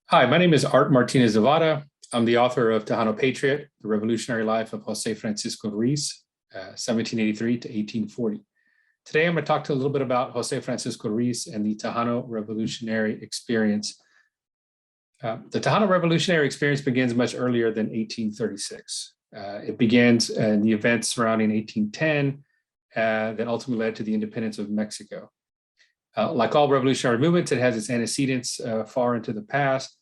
Hi, my name is Art Martinez de Vara. I'm the author of Tejano Patriot, The Revolutionary Life of José Francisco Ruiz, 1783 to 1840. Today, I'm going to talk to a little bit about José Francisco Ruiz and the Tejano Revolutionary experience. The Tejano Revolutionary experience begins much earlier than 1836. It begins in the events surrounding 1810 that ultimately led to the independence of Mexico. Like all revolutionary movements, it has its antecedents far into the past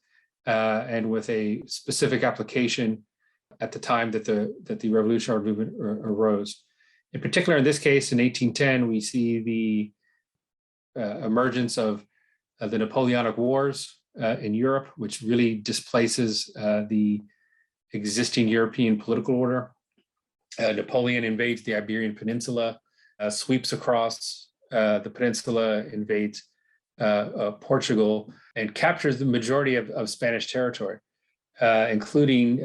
and with a specific application at the time that the revolutionary movement arose. In particular, in this case, in 1810, we see the emergence of the Napoleonic Wars in Europe, which really displaces the existing European political order. Napoleon invades the Iberian Peninsula, sweeps across the peninsula, invades Portugal, and captures the majority of Spanish territory, including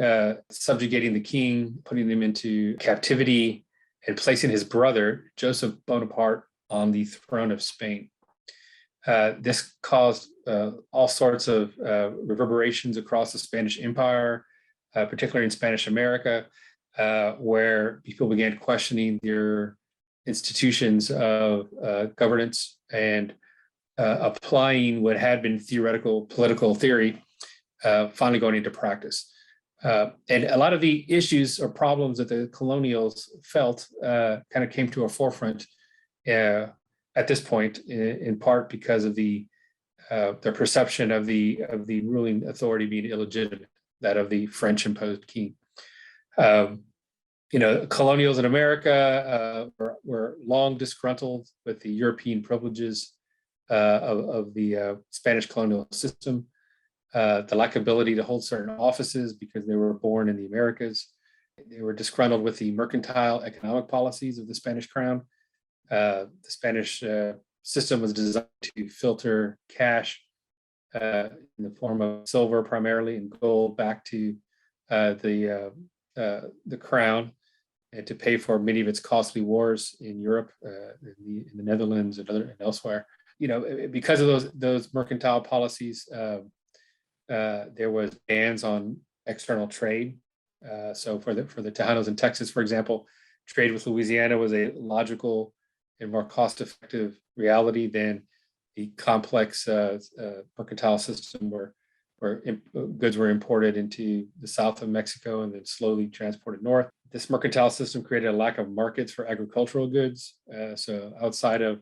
subjugating the king, putting him into captivity, and placing his brother, Joseph Bonaparte, on the throne of Spain. This caused all sorts of reverberations across the Spanish Empire, particularly in Spanish America, where people began questioning their institutions of governance and applying what had been theoretical political theory, finally going into practice. And a lot of the issues or problems that the colonials felt kind of came to a forefront at this point, in part because of their perception of the ruling authority being illegitimate, that of the French imposed king. Colonials in America were long disgruntled with the European privileges of the Spanish colonial system, the lack of ability to hold certain offices because they were born in the Americas. They were disgruntled with the mercantile economic policies of the Spanish crown. The Spanish system was designed to filter cash in the form of silver primarily and gold back to the crown, and to pay for many of its costly wars in Europe, in the Netherlands and elsewhere. Because of those mercantile policies, there was bans on external trade. So for the Tejanos in Texas, for example, trade with Louisiana was a logical and more cost-effective reality than the complex mercantile system where goods were imported into the south of Mexico and then slowly transported north. This mercantile system created a lack of markets for agricultural goods. So outside of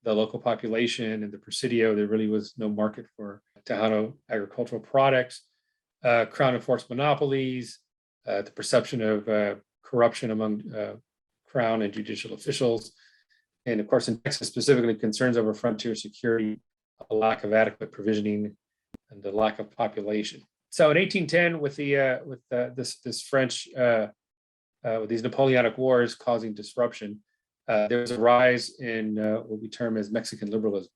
the local population and the presidio, there really was no market for Tejano agricultural products. Crown enforced monopolies, the perception of corruption among crown and judicial officials. And of course, in Texas specifically, concerns over frontier security, a lack of adequate provisioning, and the lack of population. So in 1810, with this French, with these Napoleonic Wars causing disruption, there was a rise in what we term as Mexican liberalism,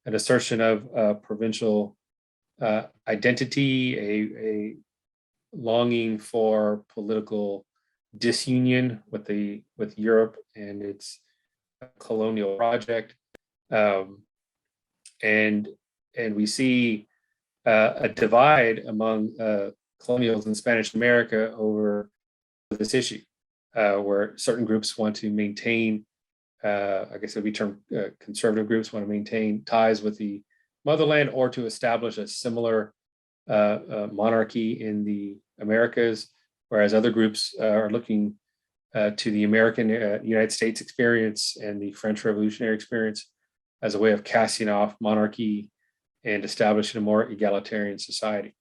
an assertion of provincial identity, a longing for political disunion with Europe and its colonial project, and we see a divide among colonials in Spanish America over this issue, where certain groups want to maintain, I guess it would be termed conservative groups, want to maintain ties with the motherland or to establish a similar monarchy in the Americas, whereas other groups are looking to the American United States experience and the French Revolutionary experience as a way of casting off monarchy and establishing a more egalitarian society.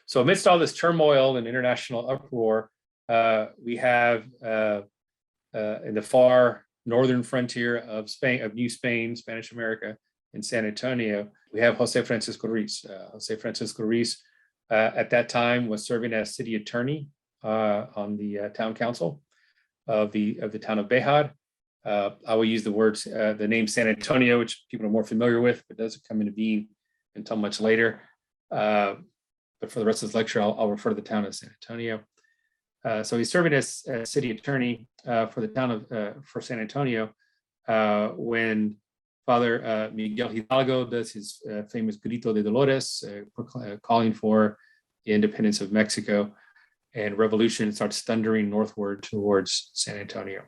So amidst all this turmoil and international uproar, we have in the far northern frontier of Spain, of New Spain, Spanish America, in San Antonio, we have José Francisco Ruiz. José Francisco Ruiz at that time was serving as city attorney on the town council of the town of Béjar. I will use the name San Antonio, which people are more familiar with, but doesn't come into being until much later. But for the rest of this lecture, I'll refer to the town of San Antonio. So he's serving as city attorney for the town of for San Antonio when Father Miguel Hidalgo does his famous Grito de Dolores, calling for the independence of Mexico, and revolution starts thundering northward towards San Antonio.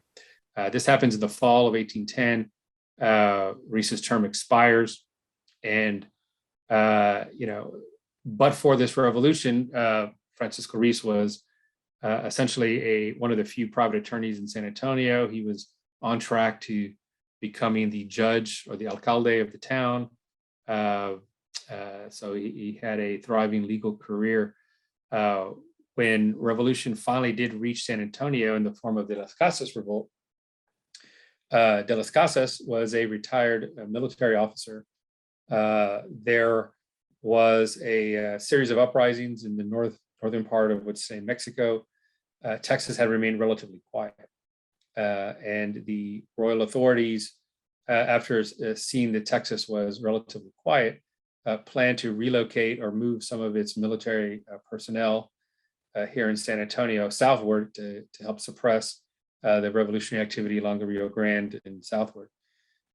This happens in the fall of 1810. Ruiz's term expires, and but for this revolution, Francisco Ruiz was essentially one of the few private attorneys in San Antonio. He was on track to becoming the judge or the alcalde of the town. So he had a thriving legal career. When revolution finally did reach San Antonio in the form of the Las Casas revolt, de las Casas was a retired military officer. There was a series of uprisings in the northern part of what's today Mexico. Texas had remained relatively quiet. And the royal authorities, after seeing that Texas was relatively quiet, planned to relocate or move some of its military personnel here in San Antonio southward to help suppress the revolutionary activity along the Rio Grande and southward.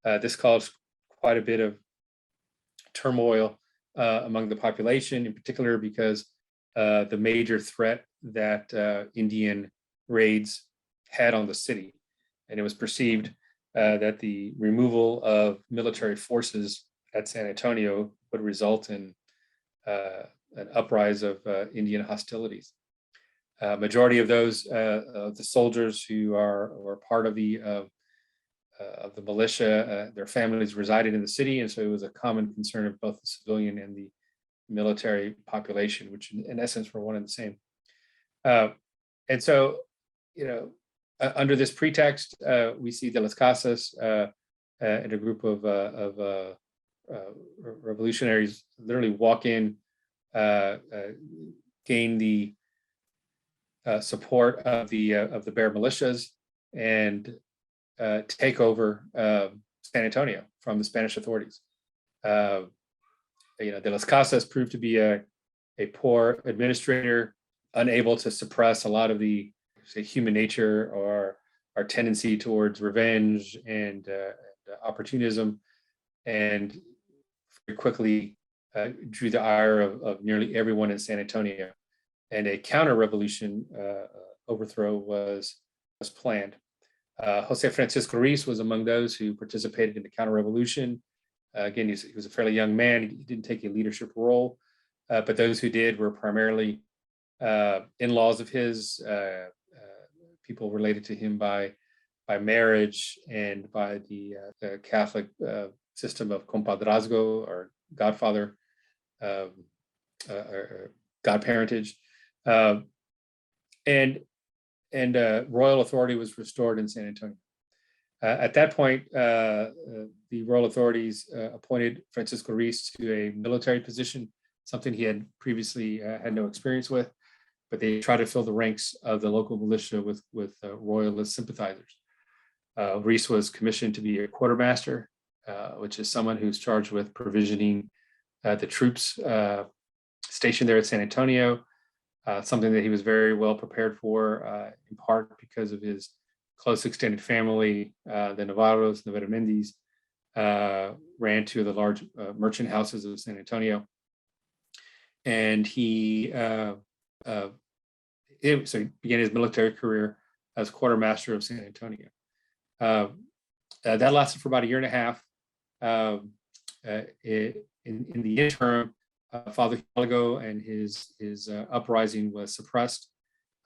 This caused quite a bit of turmoil among the population, in particular because the major threat that Indian raids had on the city. And it was perceived that the removal of military forces at San Antonio would result in an uprise of Indian hostilities. Majority of those the soldiers who are part of the militia, their families resided in the city, and so it was a common concern of both the civilian and the military population, which in essence were one and the same. And so, under this pretext, we see de las Casas and a group of revolutionaries literally walk in, gain the support of the Bear militias, and take over San Antonio from the Spanish authorities. De las Casas proved to be a poor administrator, unable to suppress a lot of the human nature or our tendency towards revenge and opportunism, and very quickly drew the ire of nearly everyone in San Antonio. And a counter-revolution overthrow was planned. José Francisco Ruiz was among those who participated in the counter-revolution. Again, he was a fairly young man. He didn't take a leadership role, but those who did were primarily in-laws of his, people related to him by marriage and by the Catholic system of compadrazgo, or godfather, or godparentage. And royal authority was restored in San Antonio. At that point, the royal authorities appointed Francisco Ruiz to a military position, something he had previously had no experience with, but they tried to fill the ranks of the local militia with royalist sympathizers. Ruiz was commissioned to be a quartermaster, which is someone who's charged with provisioning the troops stationed there at San Antonio, something that he was very well prepared for, in part because of his close extended family. The Navarros, the Vermendis, ran two of the large merchant houses of San Antonio. And so he began his military career as quartermaster of San Antonio. That lasted for about a year and a half. In the interim, Father Hidalgo and his uprising was suppressed.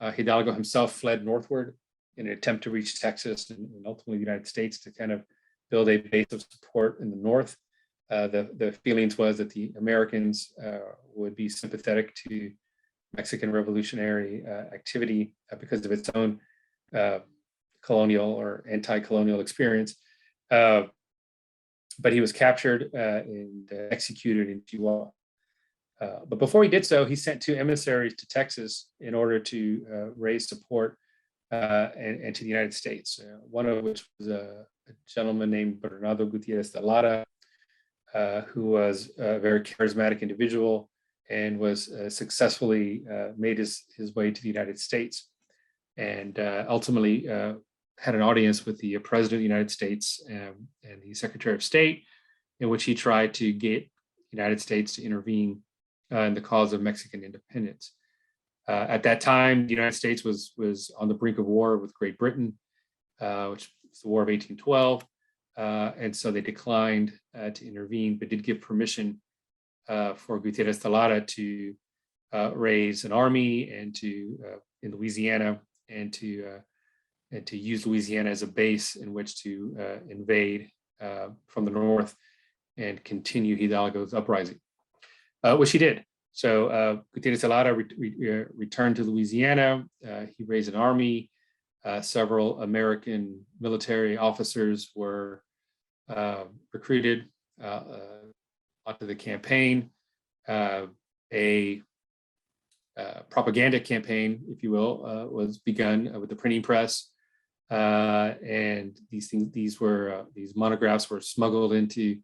Hidalgo himself fled northward in an attempt to reach Texas and ultimately the United States to kind of build a base of support in the north. The feelings was that the Americans would be sympathetic to Mexican revolutionary activity because of its own colonial or anti-colonial experience. But he was captured and executed in Chihuahua. But before he did so, he sent two emissaries to Texas in order to raise support and to the United States. One of which was a gentleman named Bernardo Gutierrez de Lara, who was a very charismatic individual and was successfully made his way to the United States, and ultimately had an audience with the President of the United States and the Secretary of State, in which he tried to get the United States to intervene in the cause of Mexican independence. At that time, the United States was on the brink of war with Great Britain, which was the War of 1812. And so they declined to intervene, but did give permission for Gutierrez de Lara to raise an army and to in Louisiana and to use Louisiana as a base in which to invade from the north and continue Hidalgo's uprising, which he did. So Gutierrez de Lara returned to Louisiana. He raised an army. Several American military officers were recruited onto the campaign. A propaganda campaign, if you will, was begun with the printing press, and these monographs were smuggled into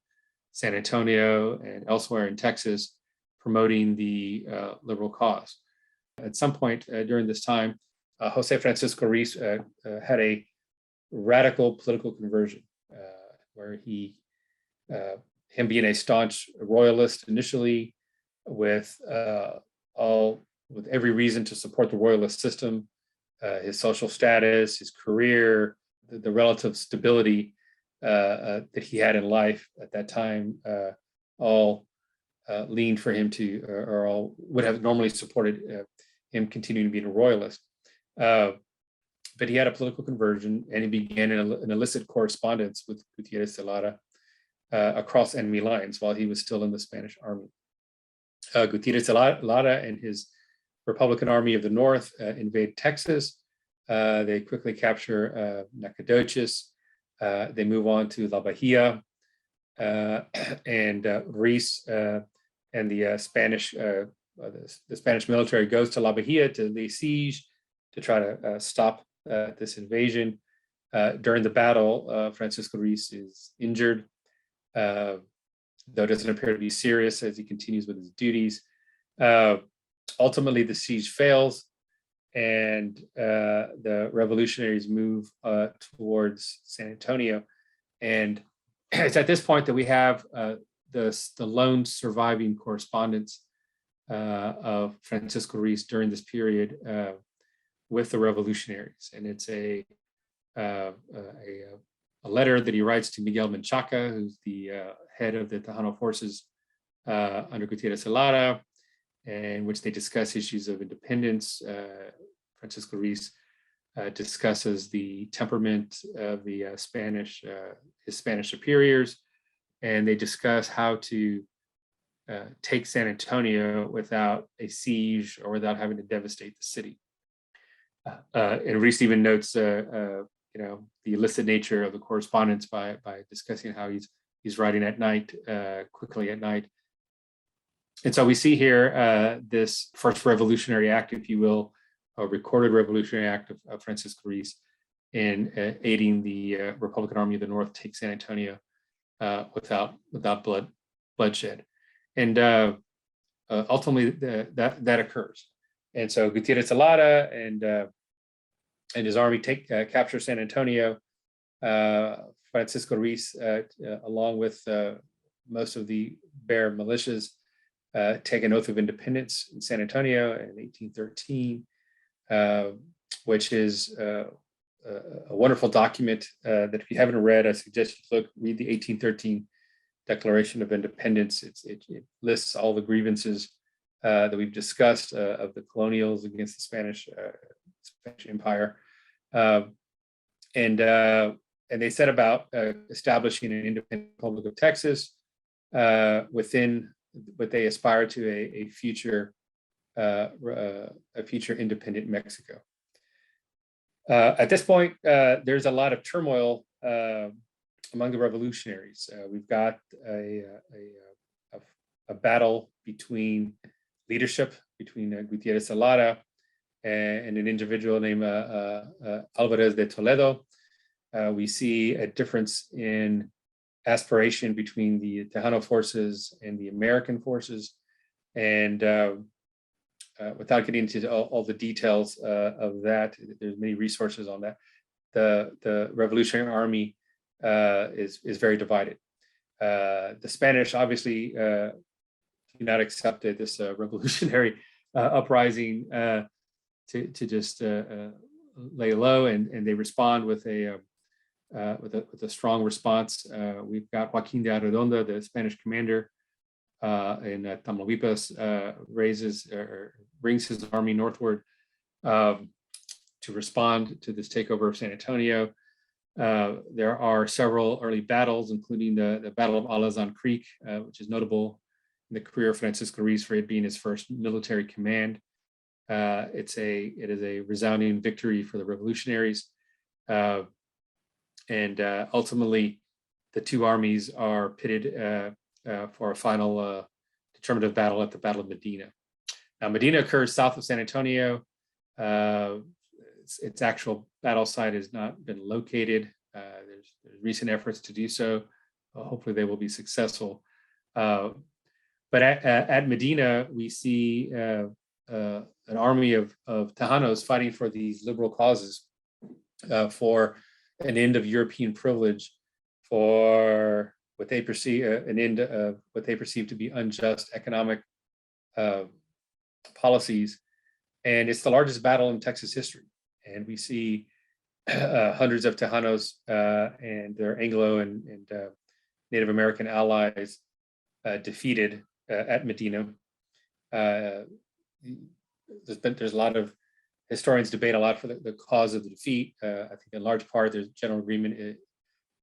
San Antonio and elsewhere in Texas, promoting the liberal cause. At some point during this time, José Francisco Ruiz had a radical political conversion, where him being a staunch royalist initially, with every reason to support the royalist system, his social status, his career, the relative stability that he had in life at that time, all leaned for him to, or all would have normally supported him continuing to be a royalist. But he had a political conversion, and he began an illicit correspondence with Gutierrez de Lara across enemy lines while he was still in the Spanish army. Gutierrez de Lara and his Republican Army of the North invade Texas. They quickly capture Nacogdoches. They move on to La Bahia, and Ruiz and the Spanish military goes to La Bahia to lay siege to try to stop this invasion. During the battle, Francisco Ruiz is injured, though it doesn't appear to be serious as he continues with his duties. Ultimately, the siege fails, and the revolutionaries move towards San Antonio. And it's at this point that we have the lone surviving correspondence of Francisco Ruiz during this period with the revolutionaries. And it's a letter that he writes to Miguel Menchaca, who's the head of the Tejano forces under Gutierrez de Lara, in which they discuss issues of independence. Francisco Ruiz discusses the temperament of the his Spanish superiors, and they discuss how to take San Antonio without a siege or without having to devastate the city. And Ruiz even notes, the illicit nature of the correspondence by discussing how he's writing at night, quickly at night. And so we see here this first revolutionary act, if you will, a recorded revolutionary act of Francisco Ruiz in aiding the Republican Army of the North take San Antonio without bloodshed. And ultimately that occurs. And so Gutierrez de Lara and his army capture San Antonio. Francisco Ruiz, along with most of the Bear militias, take an oath of independence in San Antonio in 1813, which is a wonderful document that if you haven't read, I suggest you read the 1813 Declaration of Independence. It lists all the grievances that we've discussed of the colonials against the Spanish Empire, and they set about establishing an independent Republic of Texas within what they aspire to a future independent Mexico. At this point, there's a lot of turmoil among the revolutionaries. We've got a battle between leadership between Gutierrez de Lara and an individual named Alvarez de Toledo. We see a difference in aspiration between the Tejano forces and the American forces. And without getting into all the details of that, there's many resources on that. the Revolutionary Army is very divided. The Spanish obviously do not accept this revolutionary uprising to just lay low, and they respond with a strong response. We've got Joaquin de Arredondo, the Spanish commander in Tamaulipas, brings his army northward to respond to this takeover of San Antonio. There are several early battles, including the Battle of Alazan Creek, which is notable in the career of Francisco Ruiz for it being his first military command. It is a resounding victory for the revolutionaries. And ultimately, the two armies are pitted for a final determinative battle at the Battle of Medina. Now, Medina occurs south of San Antonio. Its actual battle site has not been located. There's recent efforts to do so. Hopefully they will be successful. But at Medina, we see an army of Tejanos fighting for these liberal causes, for an end of European privilege, for what they perceive an end of what they perceive to be unjust economic policies. And it's the largest battle in Texas history. And we see hundreds of Tejanos and their Anglo and Native American allies defeated at Medina. There's a lot of historians debate a lot for the cause of the defeat. I think in large part there's general agreement.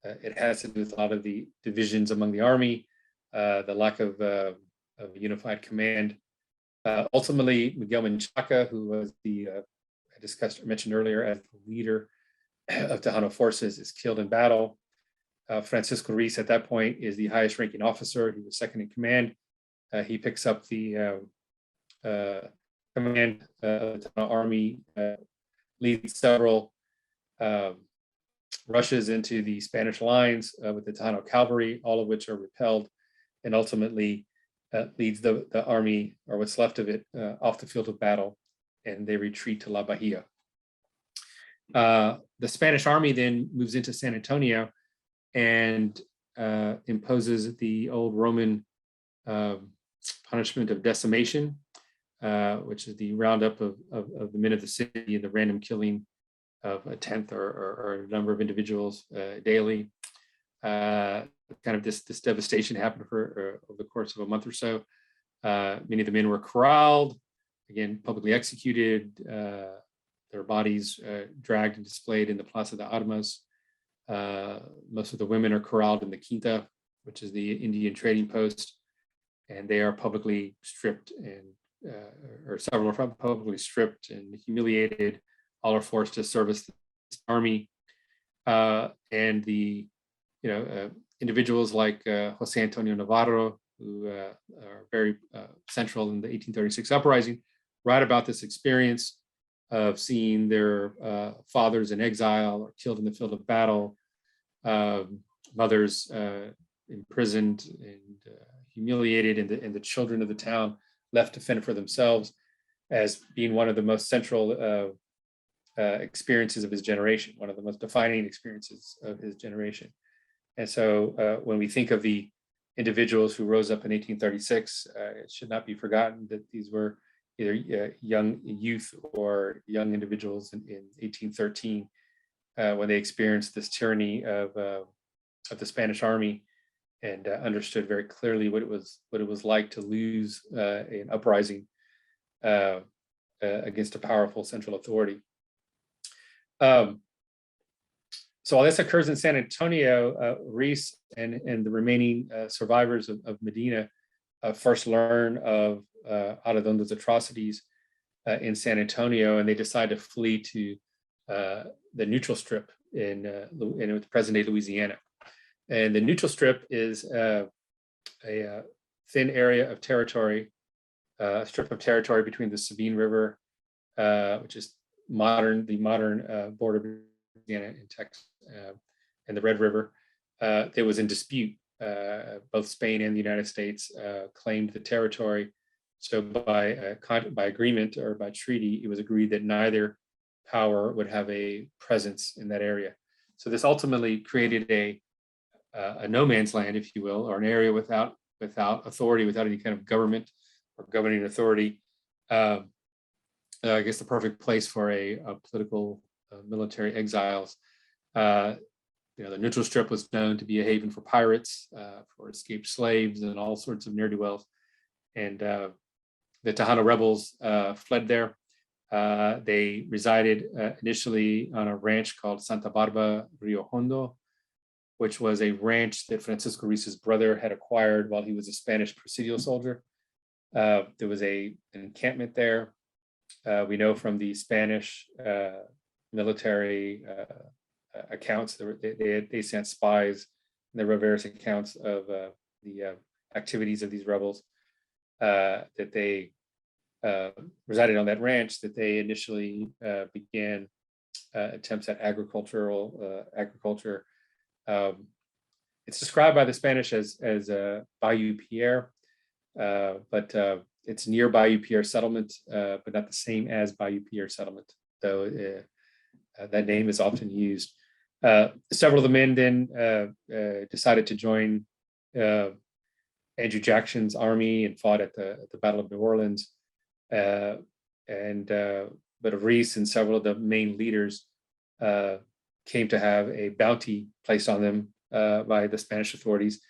It has to do with a lot of the divisions among the army, the lack of a unified command. Ultimately, Miguel Menchaca, who was I mentioned earlier as the leader of Tejano forces, is killed in battle. Francisco Ruiz at that point is the highest ranking officer. He was second in command. He picks up the command of the Tejano army, leads several rushes into the Spanish lines with the Tejano cavalry, all of which are repelled, and ultimately leads the army, or what's left of it, off the field of battle, and they retreat to La Bahia. The Spanish army then moves into San Antonio and imposes the old Roman punishment of decimation, which is the roundup of the men of the city and the random killing of a tenth or a number of individuals daily. Kind of this devastation happened for over the course of a month or so. Many of the men were corralled, again, publicly executed, their bodies dragged and displayed in the Plaza de Armas. Most of the women are corralled in the Quinta, which is the Indian trading post, and they are publicly stripped, and or several are publicly stripped and humiliated. All are forced to service the army, and the individuals like José Antonio Navarro, who are very central in the 1836 uprising, write about this experience of seeing their fathers in exile or killed in the field of battle, mothers imprisoned and humiliated, and the children of the town left to fend for themselves, as being one of the most central experiences of his generation, one of the most defining experiences of his generation. And so when we think of the individuals who rose up in 1836, it should not be forgotten that these were either young youth or young individuals in 1813 when they experienced this tyranny of the Spanish army, and understood very clearly what it was like to lose an uprising against a powerful central authority. So while this occurs in San Antonio, Ruiz and the remaining survivors of Medina first learn of Arredondo's atrocities in San Antonio, and they decide to flee to the neutral strip in present-day Louisiana. And the neutral strip is a thin area of territory, a strip of territory between the Sabine River, which is the modern border between Louisiana and Texas, and the Red River. There was in dispute. Both Spain and the United States claimed the territory. So by agreement or by treaty, it was agreed that neither power would have a presence in that area. So this ultimately created a no man's land, if you will, or an area without authority, without any kind of government or governing authority. I guess the perfect place for a political military exiles. The neutral strip was known to be a haven for pirates, for escaped slaves, and all sorts of ne'er-do-wells. And the Tejano rebels fled there. They resided initially on a ranch called Santa Barbara Rio Hondo, which was a ranch that Francisco Ruiz's brother had acquired while he was a Spanish presidio soldier. There was an encampment there. We know from the Spanish military accounts, they sent spies, and there were various accounts of the activities of these rebels, that they resided on that ranch, that they initially began attempts at agriculture. It's described by the Spanish as Bayou Pierre, but it's near Bayou Pierre settlement, but not the same as Bayou Pierre settlement, though that name is often used. Several of the men then decided to join Andrew Jackson's army and fought at the Battle of New Orleans. But Ruiz and several of the main leaders came to have a bounty placed on them by the Spanish authorities.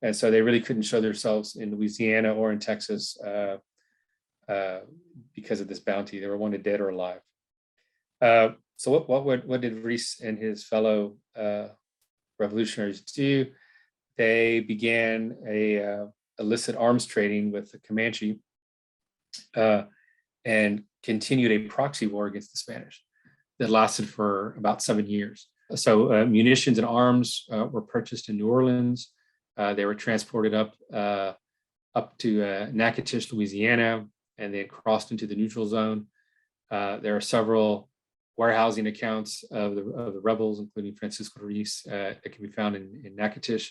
And so they really couldn't show themselves in Louisiana or in Texas because of this bounty. They were wanted dead or alive. So what did Ruiz and his fellow revolutionaries do? They began a illicit arms trading with the Comanche and continued a proxy war against the Spanish that lasted for about 7 years. So munitions and arms were purchased in New Orleans. They were transported up to Natchitoches, Louisiana, and they crossed into the neutral zone. There are several warehousing accounts of the rebels, including Francisco Ruiz, that can be found in Natchitoches.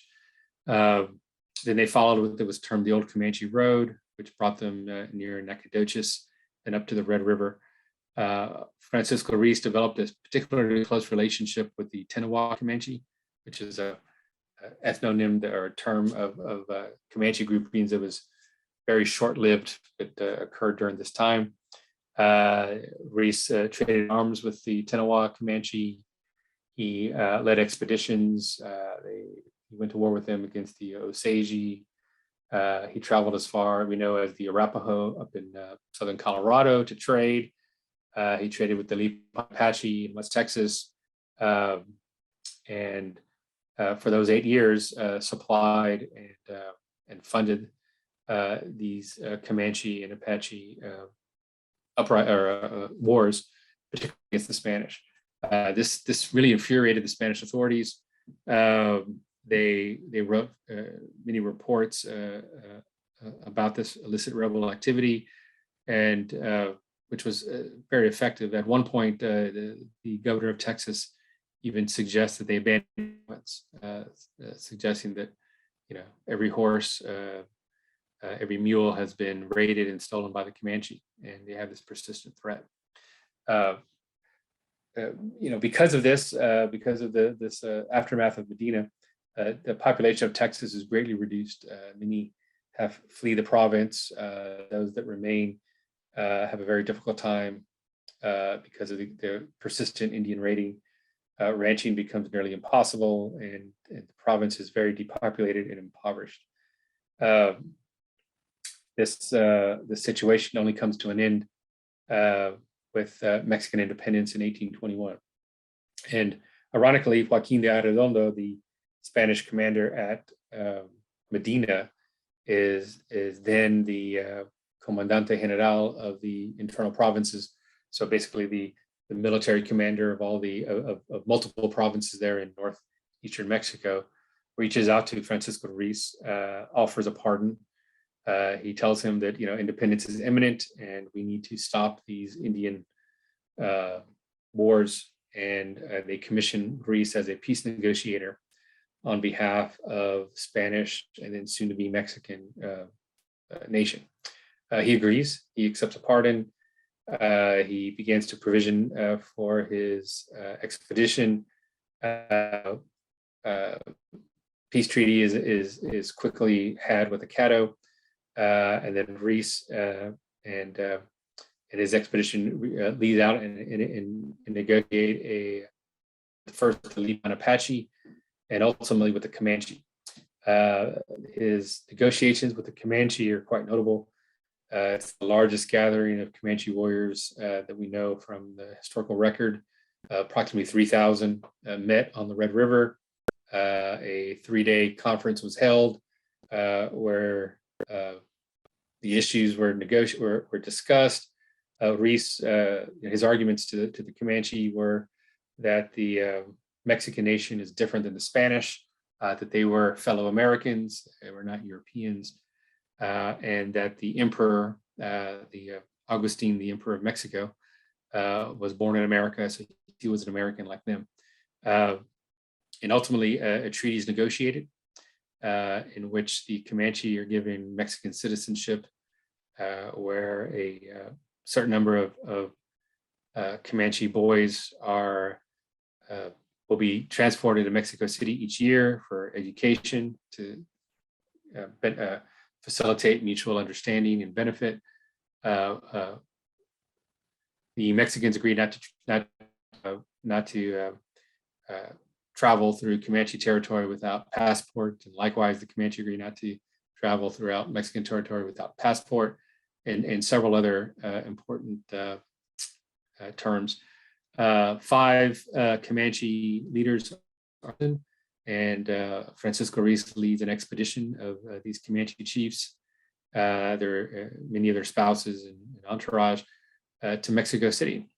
Then they followed what was termed the Old Comanche Road, which brought them near Natchitoches and up to the Red River. Francisco Ruiz developed a particularly close relationship with the Tenawa Comanche, which is a ethnonym or a term of Comanche groupings that was very short-lived, but occurred during this time. Ruiz traded arms with the Tenawa Comanche. He led expeditions. He went to war with them against the Osage. He traveled as far, we know, as the Arapaho up in southern Colorado to trade. He traded with the Lipa Apache in West Texas. And for those 8 years, supplied and funded these Comanche and Apache wars, particularly against the Spanish. This really infuriated the Spanish authorities. They wrote many reports about this illicit rebel activity, and which was very effective. At one point, the governor of Texas even suggests that they abandon weapons, suggesting that every horse, every mule has been raided and stolen by the Comanche, and they have this persistent threat. Because of this, because of this aftermath of Medina, the population of Texas is greatly reduced. Many have flee the province. Those that remain have a very difficult time because of the persistent Indian raiding. Ranching becomes nearly impossible, and the province is very depopulated and impoverished. This situation only comes to an end with Mexican independence in 1821. And ironically, Joaquin de Arredondo, the Spanish commander at Medina, is then the Comandante General of the internal provinces. So basically the military commander of all of multiple provinces there in northeastern Mexico, reaches out to Francisco Ruiz, offers a pardon. He tells him that independence is imminent and we need to stop these Indian wars, and they commission Ruiz as a peace negotiator on behalf of Spanish and then soon to be Mexican nation. He agrees. He accepts a pardon. He begins to provision for his expedition. Peace treaty is quickly had with the Caddo, and then Ruiz and his expedition leads out and negotiate first the Lima Apache, and ultimately with the Comanche. His negotiations with the Comanche are quite notable. It's the largest gathering of Comanche warriors that we know from the historical record. Approximately 3,000 met on the Red River. A 3-day conference was held where the issues were discussed. Ruiz, his arguments to the Comanche were that the Mexican nation is different than the Spanish, that they were fellow Americans, they were not Europeans, and that the emperor, Augustine, the emperor of Mexico, was born in America, so he was an American like them. And ultimately, a treaty is negotiated in which the Comanche are given Mexican citizenship, where a certain number of Comanche boys will be transported to Mexico City each year for education to facilitate mutual understanding and benefit. The Mexicans agreed not to travel through Comanche territory without passport, and likewise the Comanche agreed not to travel throughout Mexican territory without passport, and several other important terms. 5 Comanche leaders, and Francisco Ruiz leads an expedition of these Comanche chiefs, many of their spouses and entourage, to Mexico City.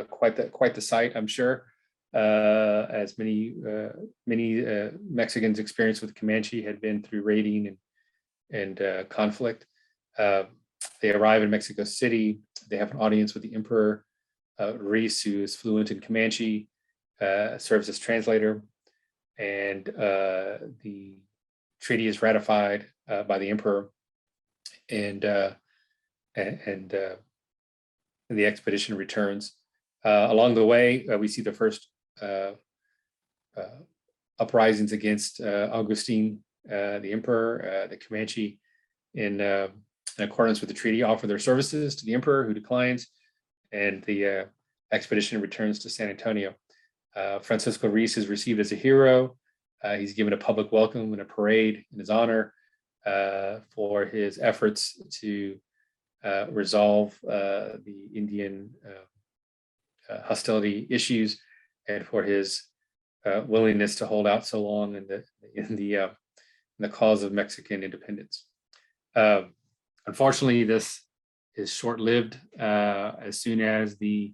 Quite the sight, I'm sure, as many Mexicans' experience with Comanche had been through raiding and conflict. They arrive in Mexico City. They have an audience with the emperor. Ruiz, who is fluent in Comanche, serves as translator, and the treaty is ratified by the emperor, and the expedition returns. Along the way, we see the first uprisings against Augustine, the emperor. The Comanche, in accordance with the treaty, offer their services to the emperor, who declines, and the expedition returns to San Antonio. Francisco Ruiz is received as a hero. He's given a public welcome and a parade in his honor for his efforts to resolve the Indian hostility issues, and for his willingness to hold out so long in the cause of Mexican independence. Unfortunately, this is short-lived. As soon as the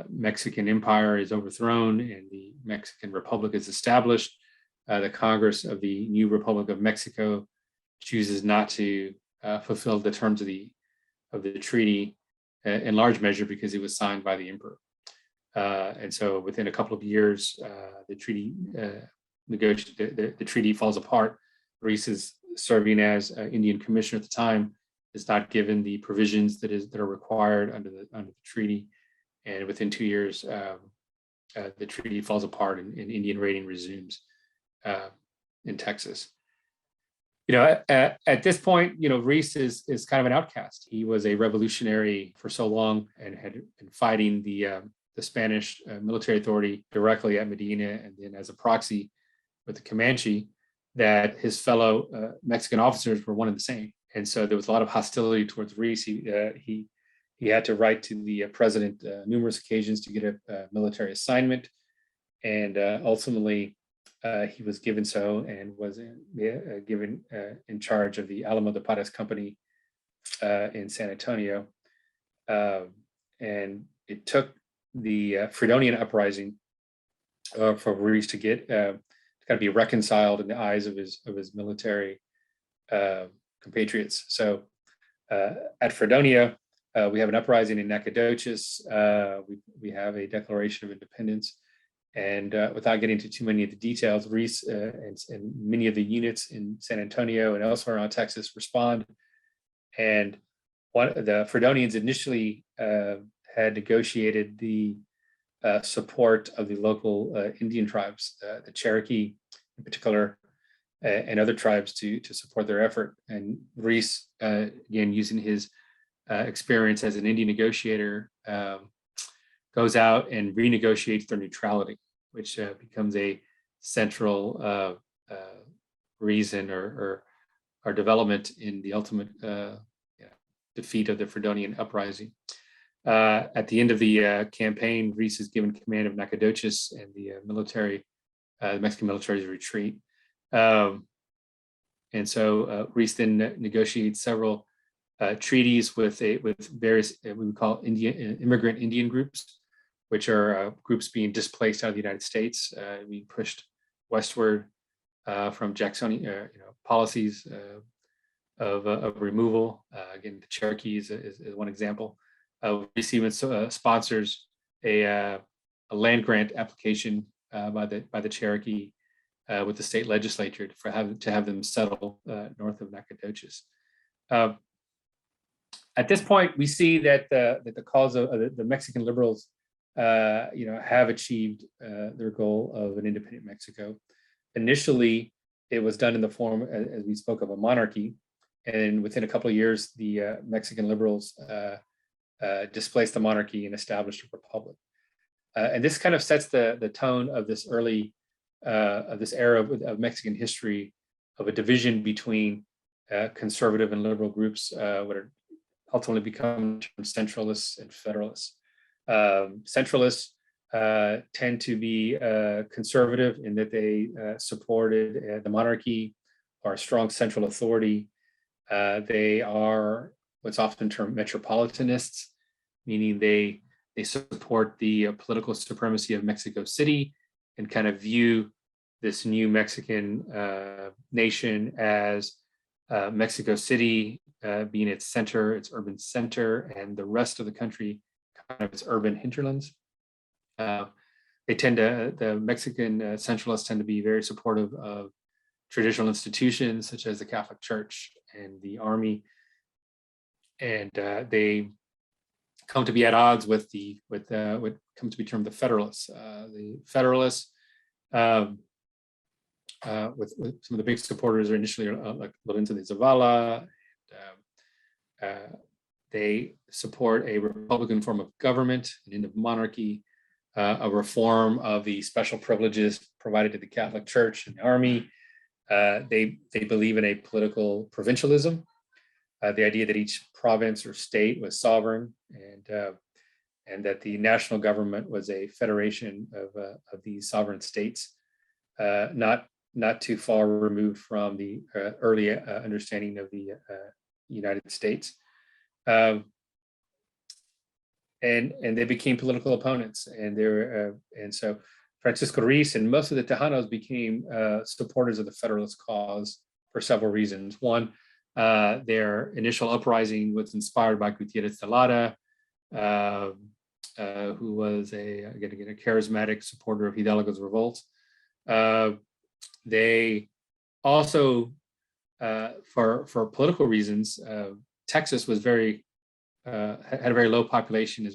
Mexican Empire is overthrown and the Mexican Republic is established, the Congress of the new Republic of Mexico chooses not to fulfill the terms of the treaty, in large measure because it was signed by the emperor. And so within a couple of years, the treaty falls apart. Ruiz is serving as Indian commissioner at the time, is not given the provisions that are required under the treaty, and within 2 years, the treaty falls apart and Indian raiding resumes in Texas. At this point, Ruiz is kind of an outcast. He was a revolutionary for so long and had been fighting the Spanish military authority directly at Medina and then as a proxy with the Comanche, that his fellow Mexican officers were one and the same. And so there was a lot of hostility towards Ruiz. He had to write to the president numerous occasions to get a military assignment, and ultimately he was given so and was given in charge of the Alamo de Parras Company in San Antonio. And it took the Fredonian uprising for Ruiz to get to kind of be reconciled in the eyes of his military compatriots. So at Fredonia, we have an uprising in Nacogdoches. We have a declaration of independence. And without getting into too many of the details, Ruiz and many of the units in San Antonio and elsewhere around Texas respond. And the Fredonians initially had negotiated the support of the local Indian tribes, the Cherokee in particular, and other tribes to support their effort. And Ruiz, again, using his experience as an Indian negotiator, goes out and renegotiates their neutrality, which becomes a central reason or development in the ultimate defeat of the Fredonian uprising. At the end of the campaign, Ruiz is given command of Nacogdoches, and the Mexican military's retreat. And so Ruiz then negotiates several treaties with various we would call immigrant Indian groups, which are groups being displaced out of the United States, being pushed westward from Jacksonian policies of removal. Again, the Cherokees is one example. Ruiz even sponsors a land grant application by the Cherokee with the state legislature to have them settle north of Nacogdoches. At this point, we see that the cause of the Mexican liberals, have achieved their goal of an independent Mexico. Initially, it was done in the form, as we spoke of, a monarchy, and within a couple of years, the Mexican liberals displaced the monarchy and established a republic. And this kind of sets the tone of this early of this era of Mexican history, of a division between conservative and liberal groups, what are ultimately become Centralists and Federalists. Centralists tend to be conservative in that they supported the monarchy or a strong central authority. They are what's often termed metropolitanists, meaning they support the political supremacy of Mexico City and kind of view this new Mexican nation as Mexico City being its center, its urban center, and the rest of the country kind of its urban hinterlands. The Mexican centralists tend to be very supportive of traditional institutions such as the Catholic Church and the army, and they come to be at odds with what comes to be termed the Federalists. The Federalists, with some of the big supporters, are initially like Lorenzo de Zavala. They support a republican form of government, an end of monarchy, a reform of the special privileges provided to the Catholic Church and the army. They believe in a political provincialism, the idea that each province or state was sovereign, and that the national government was a federation of these sovereign states, not too far removed from the early understanding of the United States. And they became political opponents, and so Francisco Ruiz and most of the Tejanos became supporters of the Federalist cause for several reasons. One, their initial uprising was inspired by Gutierrez de Lara, who was a charismatic supporter of Hidalgo's revolt. They also, for political reasons, Texas was had a very low population,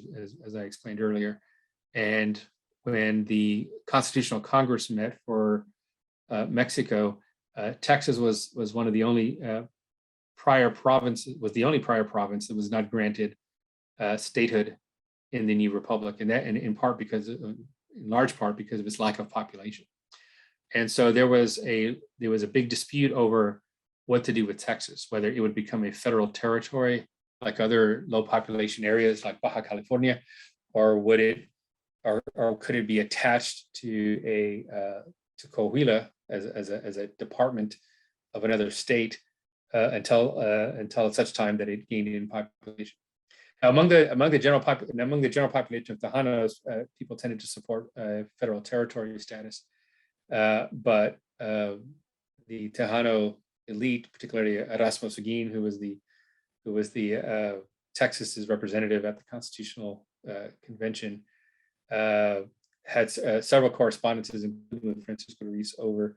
as I explained earlier. And when the Constitutional Congress met for Mexico, Texas was one of the only prior provinces that was not granted statehood in the new republic, and in large part because of its lack of population. And so there was a big dispute over what to do with Texas, whether it would become a federal territory like other low population areas like Baja California, or could it be attached to Coahuila as a department of another state until such time that it gained in population. Now, among the general population of Tejanos, people tended to support federal territory status, but the Tejano elite, particularly Erasmo Seguin, who was the Texas's representative at the Constitutional Convention, had several correspondences, including with Francisco Ruiz, over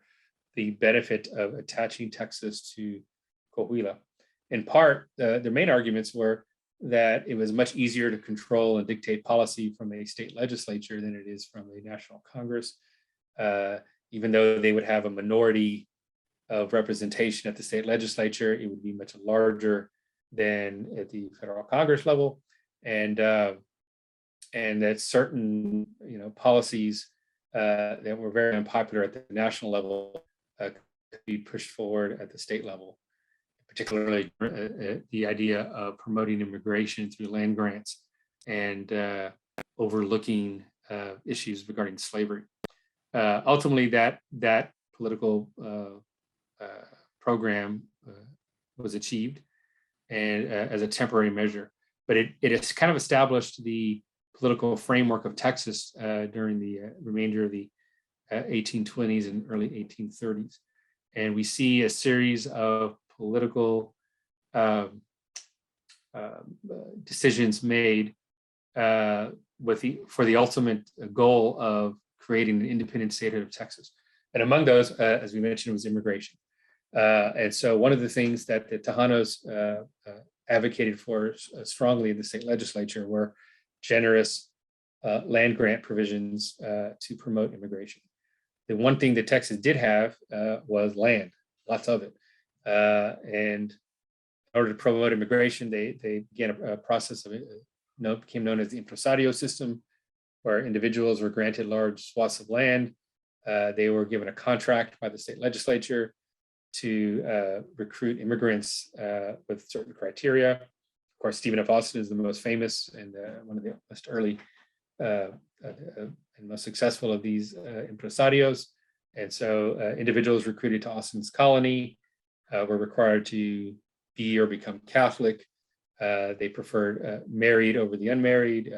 the benefit of attaching Texas to Coahuila. In part, their main arguments were that it was much easier to control and dictate policy from a state legislature than it is from a national Congress. Even though they would have a minority of representation at the state legislature, it would be much larger than at the federal Congress level, and that certain policies that were very unpopular at the national level could be pushed forward at the state level, particularly the idea of promoting immigration through land grants and overlooking issues regarding slavery. Ultimately, that political program was achieved, and as a temporary measure, but it has kind of established the political framework of Texas during the remainder of the 1820s and early 1830s. And we see a series of political decisions made for the ultimate goal of creating an independent statehood of Texas. And among those, as we mentioned, was immigration. And so one of the things that the Tejanos advocated for strongly in the state legislature were generous land grant provisions to promote immigration. The one thing that Texas did have was land, lots of it. And in order to promote immigration, they began a process of became known as the impresario system, where individuals were granted large swaths of land. They were given a contract by the state legislature to recruit immigrants with certain criteria. Of course, Stephen F. Austin is the most famous and one of the most early and most successful of these impresarios. And so individuals recruited to Austin's colony were required to be or become Catholic. They preferred married over the unmarried.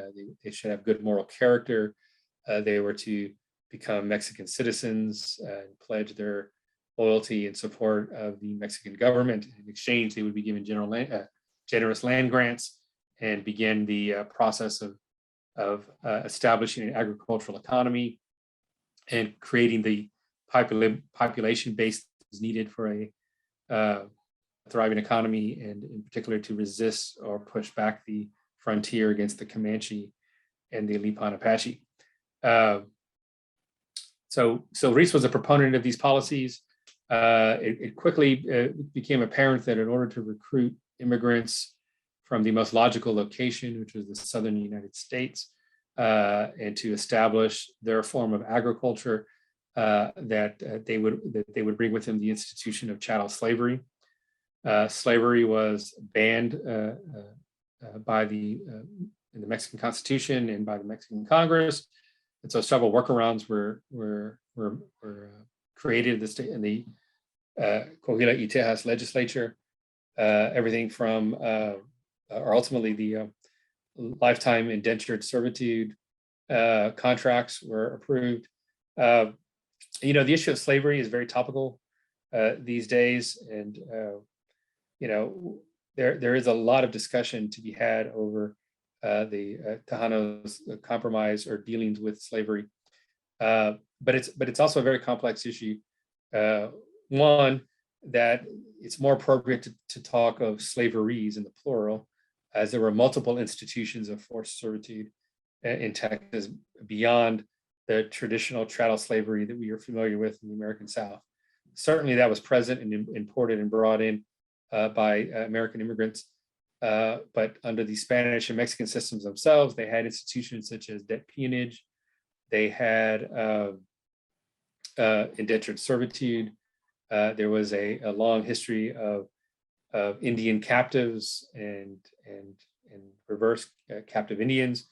They should have good moral character. They were to become Mexican citizens and pledge their loyalty and support of the Mexican government. In exchange, they would be given generous land grants and begin the process of establishing an agricultural economy and creating the population base that was needed for a thriving economy, and in particular to resist or push back the frontier against the Comanche and the Lipan Apache. So Ruiz was a proponent of these policies. It quickly became apparent that in order to recruit immigrants from the most logical location, which was the southern United States, and to establish their form of agriculture, that they would bring with them the institution of chattel slavery. Slavery was banned by in the Mexican Constitution and by the Mexican Congress, and so several workarounds were created in the Coahuila y Tejas legislature. Everything from, or ultimately the lifetime indentured servitude contracts were approved. The issue of slavery is very topical these days, and there is a lot of discussion to be had over the Tejanos' compromise or dealings with slavery, but it's also a very complex issue. One, that it's more appropriate to talk of slaveries in the plural, as there were multiple institutions of forced servitude in Texas beyond the traditional chattel slavery that we are familiar with in the American South. Certainly that was present and imported and brought in by American immigrants, but under the Spanish and Mexican systems themselves, they had institutions such as debt peonage. They had indentured servitude. There was a long history of Indian captives and reverse captive Indians,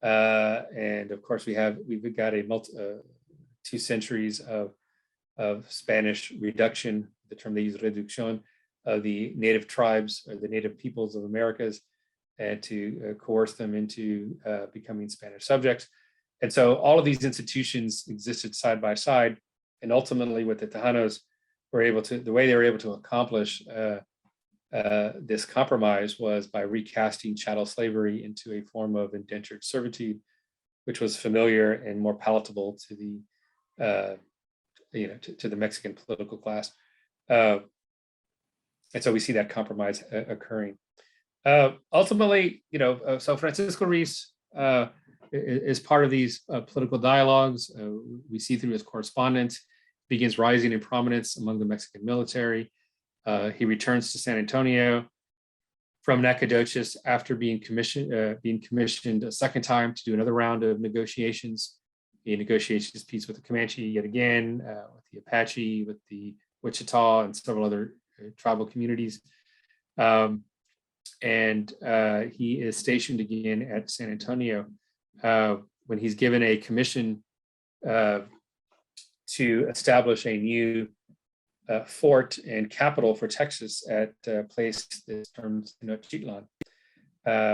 and of course we've got 2 centuries of Spanish reduction, the term they use, reducción, of the native tribes or the native peoples of Americas, and to coerce them into becoming Spanish subjects. And so all of these institutions existed side by side, and ultimately what the Tejanos the way they were able to accomplish this compromise was by recasting chattel slavery into a form of indentured servitude, which was familiar and more palatable to the to the Mexican political class. And so we see that compromise occurring. Ultimately, so Francisco Ruiz is part of these political dialogues. We see through his correspondence, begins rising in prominence among the Mexican military. He returns to San Antonio from Nacogdoches after being commissioned a second time to do another round of negotiations. He negotiates his peace with the Comanche yet again, with the Apache, with the Wichita, and several other tribal communities. And he is stationed again at San Antonio when he's given a commission to establish a new fort and capital for Texas at a place that's termed Tenochtitlan,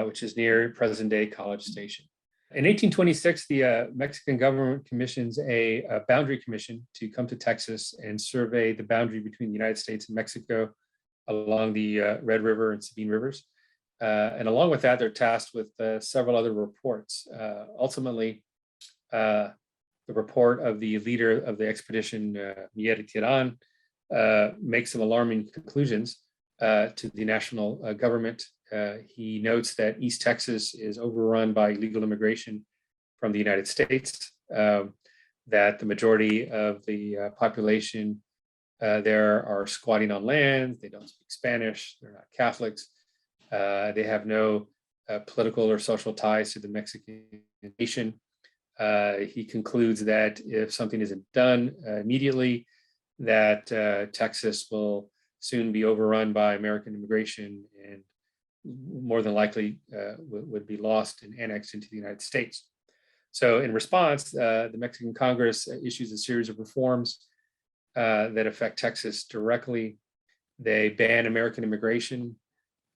which is near present-day College Station. In 1826, the Mexican government commissions a boundary commission to come to Texas and survey the boundary between the United States and Mexico along the Red River and Sabine Rivers. And along with that, they're tasked with several other reports. Ultimately, the report of the leader of the expedition, Miguel Tirán, makes some alarming conclusions to the national government. He notes that East Texas is overrun by illegal immigration from the United States, that the majority of the population there are squatting on land, they don't speak Spanish, they're not Catholics, they have no political or social ties to the Mexican nation. He concludes that if something isn't done immediately, that Texas will soon be overrun by American immigration and more than likely would be lost and annexed into the United States. So in response, the Mexican Congress issues a series of reforms that affect Texas directly. They ban American immigration.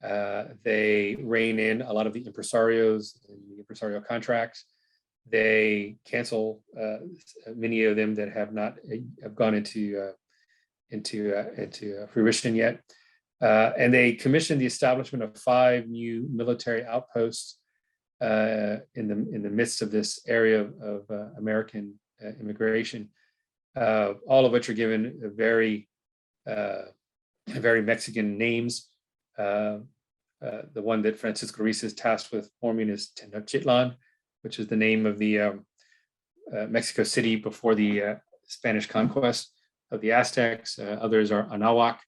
They rein in a lot of the impresarios and the impresario contracts. They cancel many of them that have not have gone into fruition yet. And they commissioned the establishment of 5 new military outposts in the midst of this area of American immigration, all of which are given very Mexican names. The one that Francisco Ruiz is tasked with forming is Tenochtitlan, which is the name of the Mexico City before the Spanish conquest of the Aztecs. Others are Anahuac,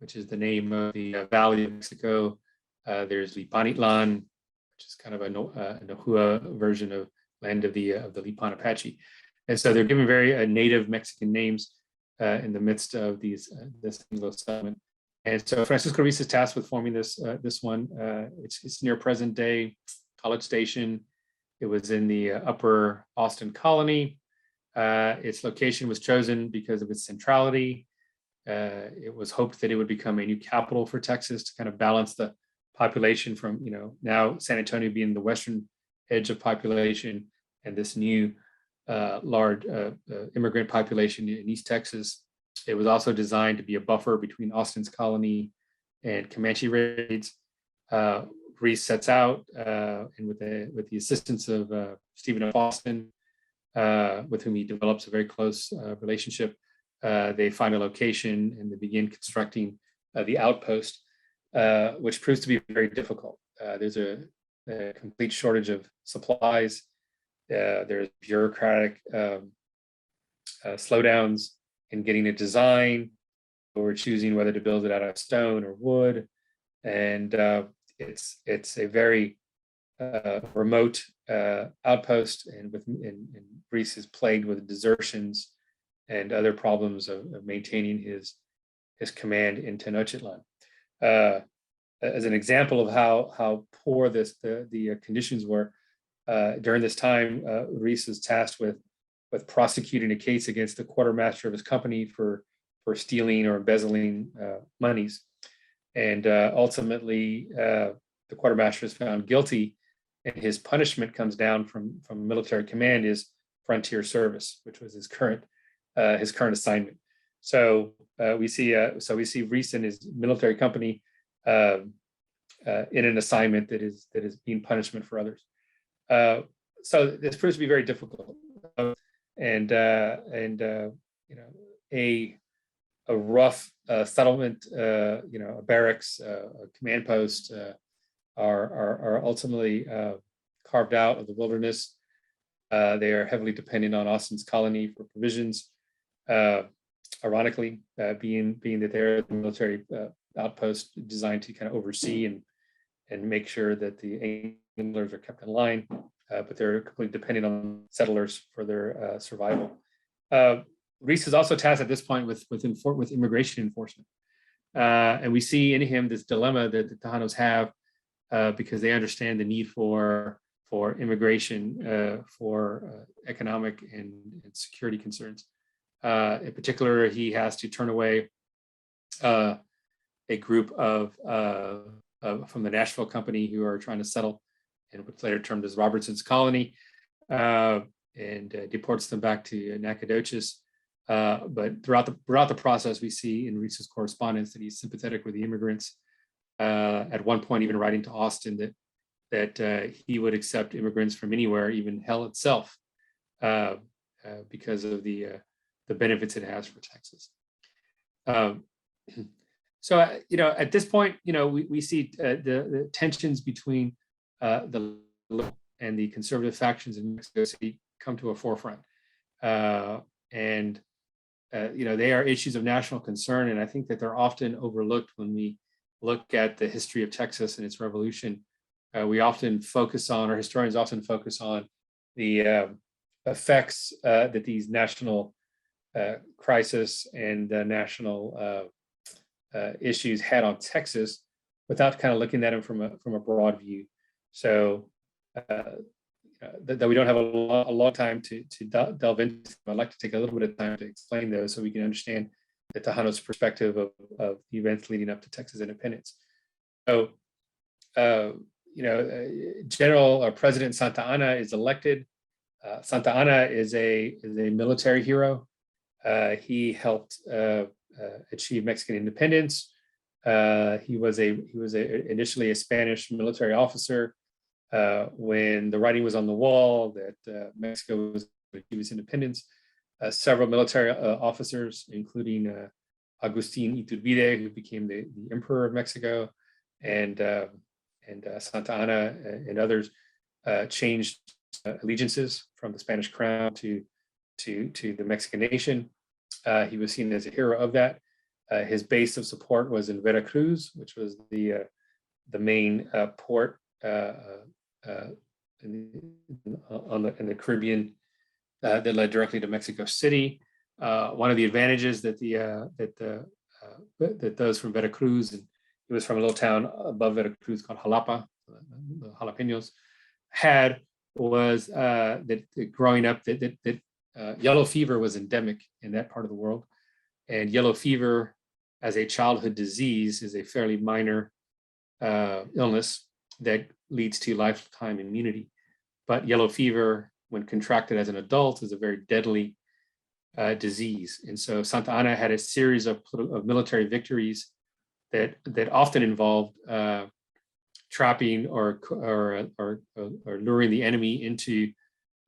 which is the name of the Valley of Mexico. There's Lipanitlan, which is kind of a Nahua version of land of the Lipan Apache. And so they're given very native Mexican names in the midst of this Anglo settlement. And so Francisco Ruiz is tasked with forming this one. It's near present day College Station. It was in the upper Austin colony. Its location was chosen because of its centrality. It was hoped that it would become a new capital for Texas to kind of balance the population from, now San Antonio being the western edge of population and this new large immigrant population in East Texas. It was also designed to be a buffer between Austin's colony and Comanche raids. Ruiz sets out, and with the assistance of Stephen F. Austin, with whom he develops a very close relationship, they find a location and they begin constructing the outpost, which proves to be very difficult. There's a complete shortage of supplies. There's bureaucratic slowdowns in getting a design or choosing whether to build it out of stone or wood. And it's a very remote outpost, and Ruiz is plagued with desertions and other problems of maintaining his command in Tenochtitlan. As an example of how poor the conditions were during this time, Ruiz is tasked with prosecuting a case against the quartermaster of his company for stealing or embezzling monies. And ultimately, the quartermaster is found guilty, and his punishment comes down from military command is frontier service, which was his current assignment. So we see Ruiz and his military company in an assignment that is being punishment for others. So this proves to be very difficult, and a rough settlement, a barracks, a command post, are ultimately carved out of the wilderness. They are heavily dependent on Austin's colony for provisions. Ironically, being that they're the military outpost designed to kind of oversee and make sure that the anglers are kept in line, but they're completely dependent on settlers for their survival. Ruiz is also tasked at this point with immigration enforcement, and we see in him this dilemma that the Tejanos have because they understand the need for immigration for economic and security concerns. In particular, he has to turn away a group of from the Nashville Company who are trying to settle in what's later termed as Robertson's Colony, and deports them back to Nacogdoches. But throughout the process, we see in Ruiz's correspondence that he's sympathetic with the immigrants. At one point, even writing to Austin that he would accept immigrants from anywhere, even hell itself, because of the benefits it has for Texas. So, at this point, we see the tensions between the liberal and the conservative factions in Mexico City come to a forefront. And they are issues of national concern, and I think that they're often overlooked when we look at the history of Texas and its revolution. We often focus on, or historians often focus on, the effects that these national crisis and national issues had on Texas, without kind of looking at them from a broad view. So that we don't have a long time to delve into. I'd like to take a little bit of time to explain those so we can understand the Tejano's perspective of the events leading up to Texas independence. So, General or President Santa Anna is elected. Santa Anna is a military hero. He helped achieve Mexican independence. He was initially a Spanish military officer when the writing was on the wall that Mexico was going to achieve its independence. Several military officers, including Agustin Iturbide, who became the emperor of Mexico, and Santa Anna and others, changed allegiances from the Spanish crown to the Mexican nation. He was seen as a hero of that. His base of support was in Veracruz, which was the main port in the Caribbean that led directly to Mexico City. One of the advantages that those from Veracruz, and he was from a little town above Veracruz called Jalapa, the Jalapeños, had was that growing up that yellow fever was endemic in that part of the world, and yellow fever as a childhood disease is a fairly minor illness that leads to lifetime immunity. But yellow fever, when contracted as an adult, is a very deadly disease. And so Santa Anna had a series of military victories that often involved trapping or luring the enemy into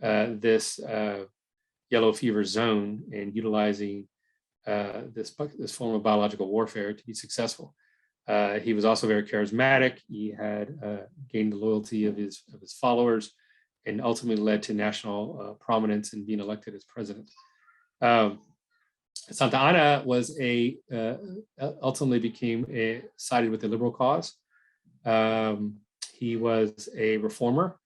this yellow fever zone and utilizing this form of biological warfare to be successful. He was also very charismatic. He had gained the loyalty of his followers, and ultimately led to national prominence in being elected as president. Santa Anna was ultimately became sided with the liberal cause. He was a reformer,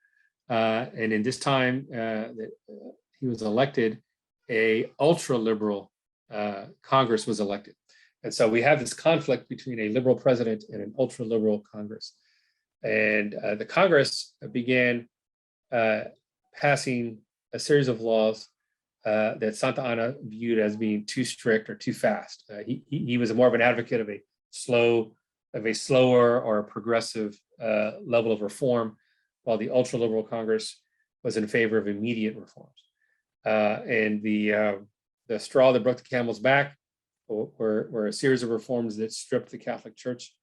and in this time that he was elected, a ultra-liberal Congress was elected. And so we have this conflict between a liberal president and an ultra-liberal Congress. And the Congress began passing a series of laws that Santa Anna viewed as being too strict or too fast. He was more of an advocate of a slower or a progressive level of reform, while the ultra-liberal Congress was in favor of immediate reforms. And the straw that broke the camel's back were a series of reforms that stripped the Catholic Church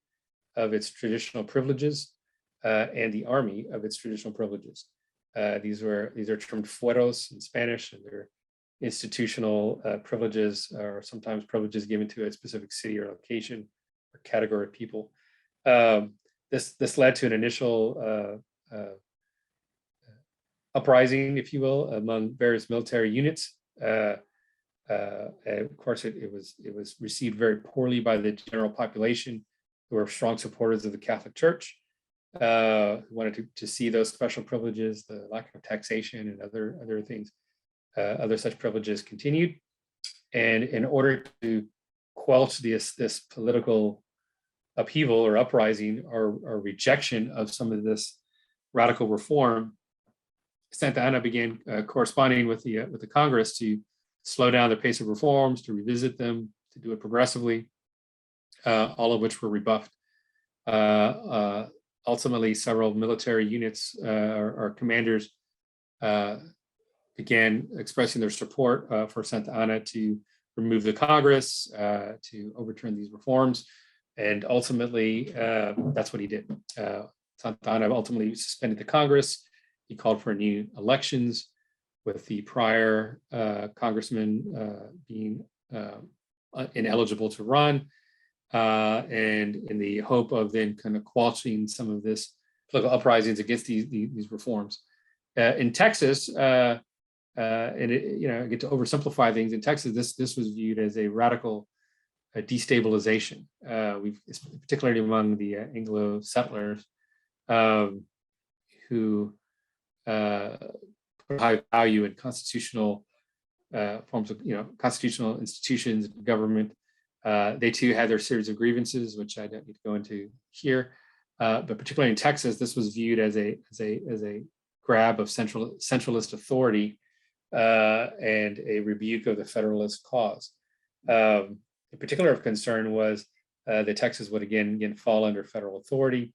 of its traditional privileges and the army of its traditional privileges. These are termed fueros in Spanish, and they're institutional privileges, or sometimes privileges given to a specific city or location or category of people. this led to an initial uprising, if you will, among various military units. Of course, it was received very poorly by the general population, who were strong supporters of the Catholic Church, who wanted to see those special privileges, the lack of taxation and other things, other such privileges continued. And in order to quench this political upheaval or uprising or rejection of some of this radical reform, Santa Anna began corresponding with the Congress to slow down the pace of reforms, to revisit them, to do it progressively, all of which were rebuffed. Ultimately, several military units or commanders began expressing their support for Santa Anna to remove the Congress, to overturn these reforms. And ultimately, that's what he did. Santa Anna ultimately suspended the Congress. He called for new elections, with the prior congressman being ineligible to run, and in the hope of then kind of quashing some of this political uprisings against these reforms. In Texas, and I get to oversimplify things. In Texas, this was viewed as a radical destabilization, particularly among the Anglo settlers, who put high value in constitutional forms of, constitutional institutions, government. They too had their series of grievances, which I don't need to go into here. But particularly in Texas, this was viewed as a grab of centralist authority and a rebuke of the Federalist cause. In particular of concern was that Texas would again fall under federal authority.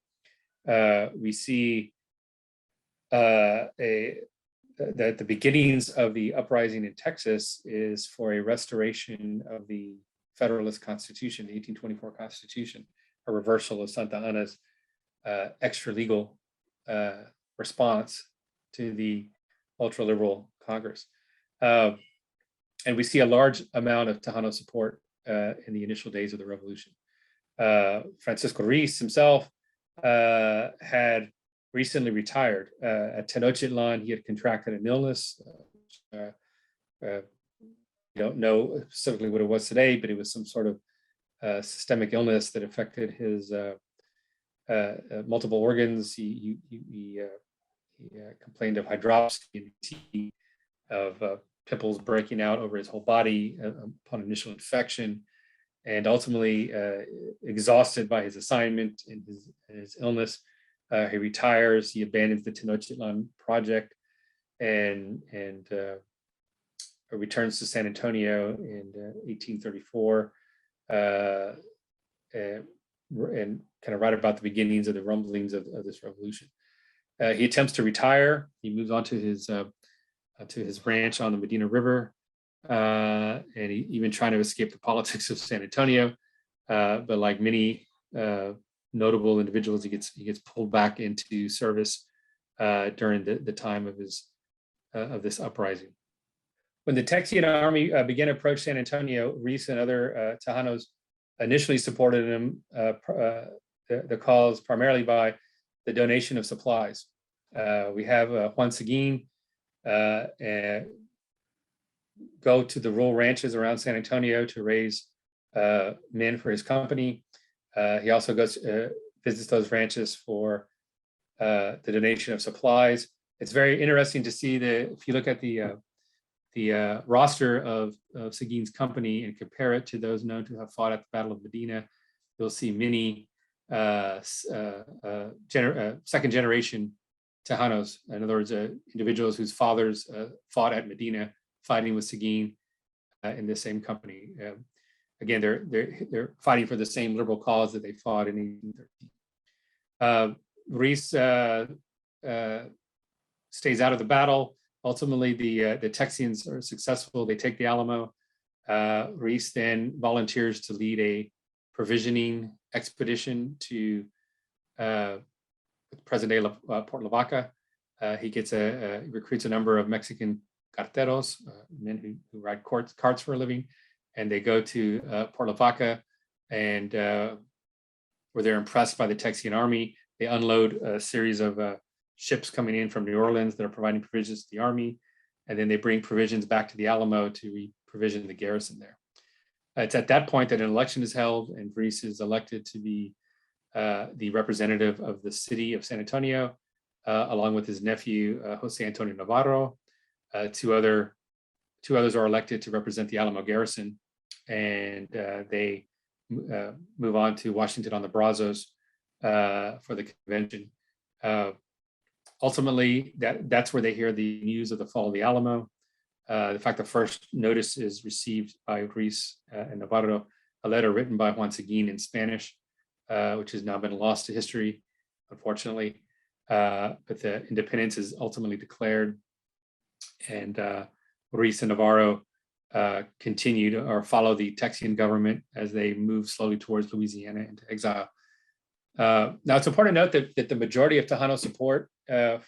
We see that the beginnings of the uprising in Texas is for a restoration of the Federalist Constitution, the 1824 Constitution, a reversal of Santa Anna's extra-legal response to the ultra-liberal Congress. And we see a large amount of Tejano support in the initial days of the revolution. Francisco Ruiz himself had recently retired. At Tenochtitlan, he had contracted an illness. We don't know specifically what it was today, but it was some sort of systemic illness that affected his multiple organs. He complained of hydropsy, of pimples breaking out over his whole body upon initial infection, and ultimately exhausted by his assignment and his illness. He retires. He abandons the Tenochtitlan project and returns to San Antonio in 1834, and kind of right about the beginnings of the rumblings of this revolution. He attempts to retire. He moves on to his ranch on the Medina River, and he even trying to escape the politics of San Antonio. But like many notable individuals, he gets pulled back into service during the time of this uprising. When the Texian army began to approach San Antonio, Ruiz and other Tejanos initially supported him, the cause primarily by the donation of supplies. We have Juan Seguin go to the rural ranches around San Antonio to raise men for his company. He also goes visits those ranches for the donation of supplies. It's very interesting to see that if you look at the roster of Seguin's company and compare it to those known to have fought at the Battle of Medina, you'll see many second generation Tejanos, in other words, individuals whose fathers fought at Medina, fighting with Seguin in the same company. Again, they're fighting for the same liberal cause that they fought in 1813. Ruiz stays out of the battle. Ultimately, the Texians are successful. They take the Alamo. Ruiz then volunteers to lead a provisioning expedition to present-day Port Lavaca. He recruits a number of Mexican carteros, men who ride carts for a living, and they go to Port Lavaca and where they're impressed by the Texian army. They unload a series of ships coming in from New Orleans that are providing provisions to the army, and then they bring provisions back to the Alamo to re-provision the garrison there. It's at that point that an election is held, and Ruiz is elected to be the representative of the city of San Antonio, along with his nephew, José Antonio Navarro. Two others are elected to represent the Alamo garrison, and they move on to Washington on the Brazos for the convention. Ultimately, that's where they hear the news of the fall of the Alamo. In fact, the first notice is received by Ruiz and Navarro, a letter written by Juan Seguin in Spanish, which has now been lost to history, unfortunately. But the independence is ultimately declared, and Ruiz and Navarro continued or follow the Texian government as they move slowly towards Louisiana into exile. Now, it's important to note that the majority of Tejano support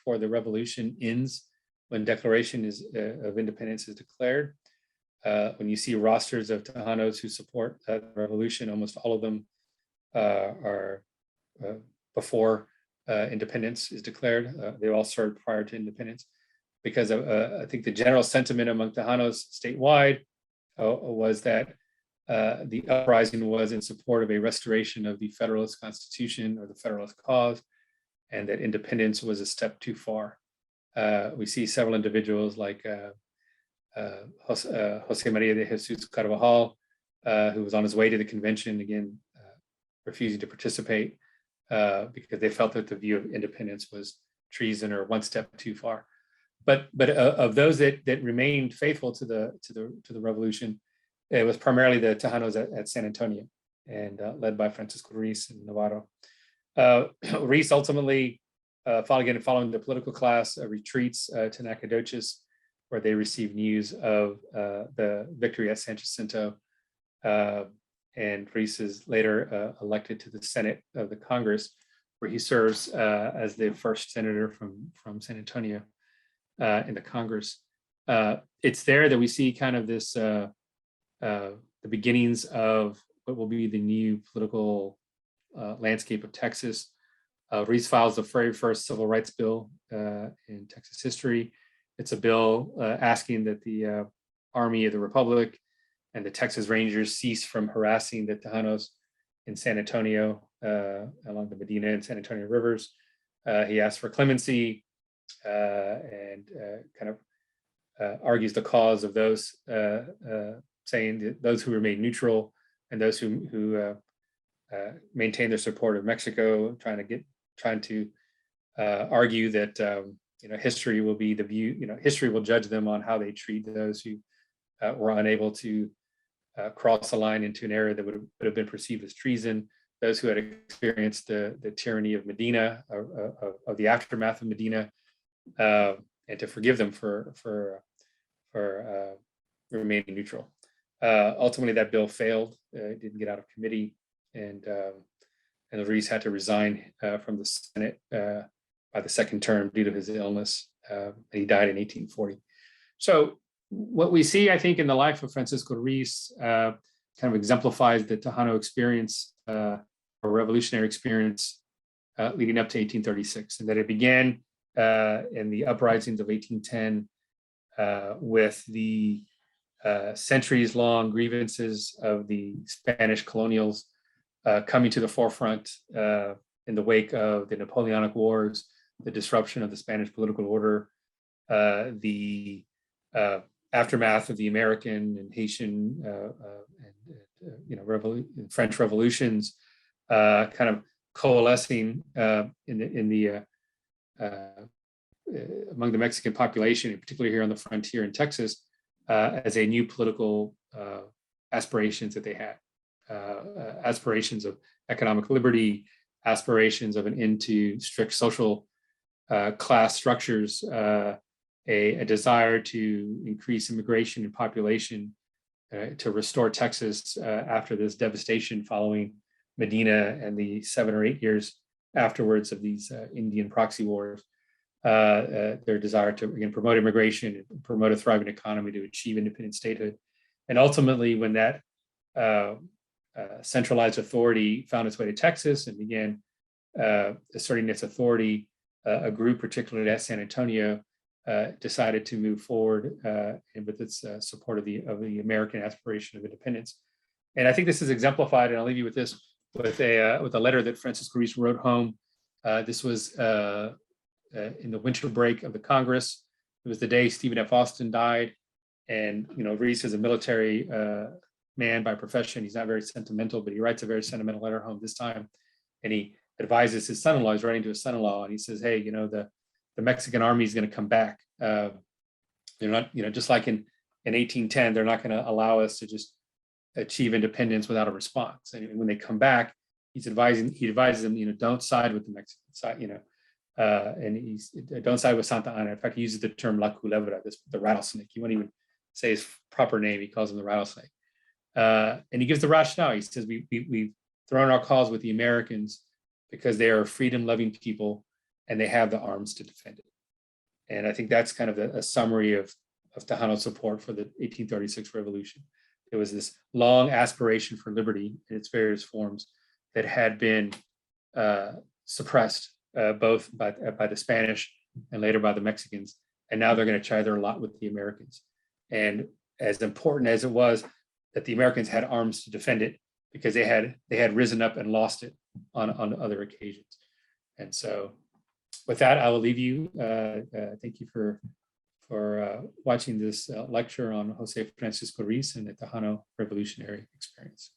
for the revolution ends when Declaration of Independence is declared. When you see rosters of Tejanos who support that revolution, almost all of them are before independence is declared. They all served prior to independence, because I think the general sentiment among Tejanos statewide was that the uprising was in support of a restoration of the Federalist Constitution or the Federalist cause, and that independence was a step too far. We see several individuals like José María de Jesus Carvajal, who was on his way to the convention, again, refusing to participate because they felt that the view of independence was treason or one step too far. But of those that remained faithful to the revolution, it was primarily the Tejanos at San Antonio, and led by Francisco Ruiz and Navarro. Ruiz ultimately, following the political class, retreats to Nacogdoches, where they receive news of the victory at San Jacinto. And Ruiz is later elected to the Senate of the Congress, where he serves as the first senator from San Antonio in the Congress. It's there that we see kind of this, the beginnings of what will be the new political landscape of Texas. Ruiz files the very first civil rights bill in Texas history. It's a bill asking that the Army of the Republic and the Texas Rangers cease from harassing the Tejanos in San Antonio along the Medina and San Antonio rivers. He asks for clemency and kind of argues the cause of those, saying that those who remain neutral and those who maintain their support of Mexico, trying to argue that history will be the view. History will judge them on how they treat those who were unable to cross the line into an area that would have been perceived as treason. Those who had experienced the tyranny of Medina, of the aftermath of Medina, and to forgive them for remaining neutral. Ultimately, that bill failed. It didn't get out of committee, and Ruiz had to resign from the Senate by the second term due to his illness. And he died in 1840. So what we see, I think, in the life of Francisco Ruiz kind of exemplifies the Tejano experience, or revolutionary experience, leading up to 1836, and that it began in the uprisings of 1810 with the centuries-long grievances of the Spanish colonials coming to the forefront in the wake of the Napoleonic Wars, the disruption of the Spanish political order, the aftermath of the American and Haitian French revolutions, kind of coalescing among the Mexican population, particularly here on the frontier in Texas, as a new political aspirations that they had, aspirations of economic liberty, aspirations of an end to strict social class structures, a desire to increase immigration and population, to restore Texas after this devastation following Medina and the 7 or 8 years afterwards of these Indian proxy wars. Their desire to, again, promote immigration, promote a thriving economy, to achieve independent statehood. And ultimately, when that centralized authority found its way to Texas and began asserting its authority, a group, particularly at San Antonio, decided to move forward and with its support of the American aspiration of independence. And I think this is exemplified, and I'll leave you with this, with a letter that Francisco Ruiz wrote home. This was in the winter break of the Congress. It was the day Stephen F. Austin died, and Ruiz is a military man by profession. He's not very sentimental, but he writes a very sentimental letter home this time, and he advises his son-in-law. He's writing to his son-in-law, and he says, "Hey, the Mexican army is going to come back. They're not, just like in 1810, they're not going to allow us to just achieve independence without a response. And when they come back, he advises them, don't side with the Mexican side, and don't side with Santa Anna. In fact, he uses the term la culebra, the rattlesnake. He won't even say his proper name. He calls him the rattlesnake. And he gives the rationale. He says, we've thrown our cause with the Americans because they are freedom-loving people and they have the arms to defend it. And I think that's kind of a summary of Tejano's support for the 1836 revolution. There was this long aspiration for liberty in its various forms that had been suppressed both by the Spanish and later by the Mexicans. And now they're going to try their lot with the Americans. And as important as it was that the Americans had arms to defend it, because they had risen up and lost it on other occasions. And so with that, I will leave you. Thank you for watching this lecture on José Francisco Ruiz and the Tejano revolutionary experience.